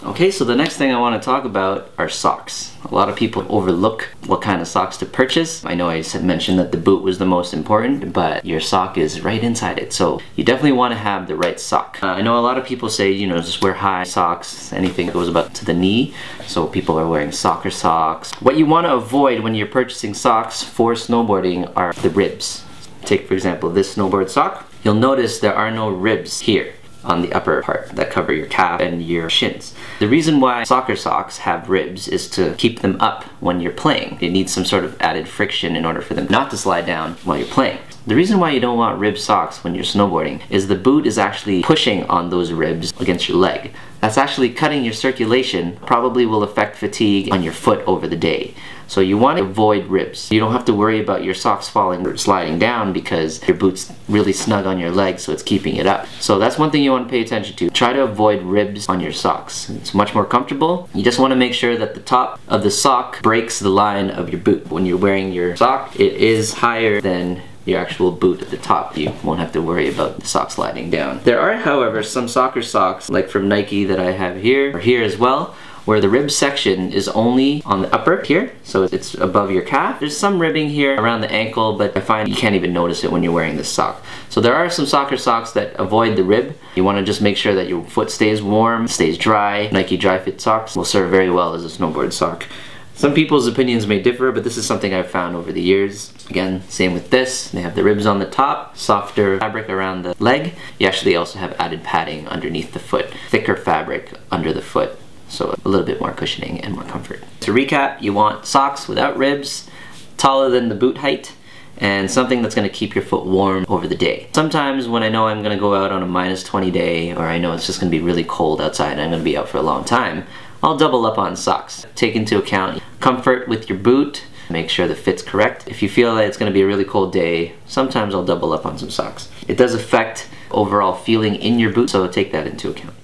Okay, so the next thing I want to talk about are socks. A lot of people overlook what kind of socks to purchase. I know I mentioned that the boot was the most important, but your sock is right inside it. So you definitely want to have the right sock. I know a lot of people say, you know, just wear high socks, anything that goes about to the knee. So people are wearing soccer socks. What you want to avoid when you're purchasing socks for snowboarding are the ribs. Take, for example, this snowboard sock. You'll notice there are no ribs here on the upper part that cover your calf and your shins. The reason why soccer socks have ribs is to keep them up when you're playing. It needs some sort of added friction in order for them not to slide down while you're playing. The reason why you don't want rib socks when you're snowboarding is the boot is actually pushing on those ribs against your leg. That's actually cutting your circulation, probably will affect fatigue on your foot over the day. So you want to avoid ribs. You don't have to worry about your socks falling or sliding down because your boot's really snug on your leg, so it's keeping it up. So that's one thing you want to pay attention to. Try to avoid ribs on your socks. It's much more comfortable. You just want to make sure that the top of the sock breaks the line of your boot. When you're wearing your sock, it is higher than your actual boot at the top. You won't have to worry about the sock sliding down. There are, however, some soccer socks, like from Nike that I have here, or here as well, where the rib section is only on the upper here, so it's above your calf. There's some ribbing here around the ankle, but I find you can't even notice it when you're wearing this sock. So there are some soccer socks that avoid the rib. You want to just make sure that your foot stays warm, stays dry. Nike Dri-Fit socks will serve very well as a snowboard sock. Some people's opinions may differ, but this is something I've found over the years. Again, same with this. They have the ribs on the top, softer fabric around the leg. You actually also have added padding underneath the foot, thicker fabric under the foot, so a little bit more cushioning and more comfort. To recap, you want socks without ribs, taller than the boot height, and something that's going to keep your foot warm over the day. Sometimes when I know I'm going to go out on a -20 day, or I know it's just going to be really cold outside and I'm going to be out for a long time, I'll double up on socks. Take into account comfort with your boot, make sure the fit's correct. If you feel that it's going to be a really cold day, sometimes I'll double up on some socks. It does affect overall feeling in your boot, so take that into account.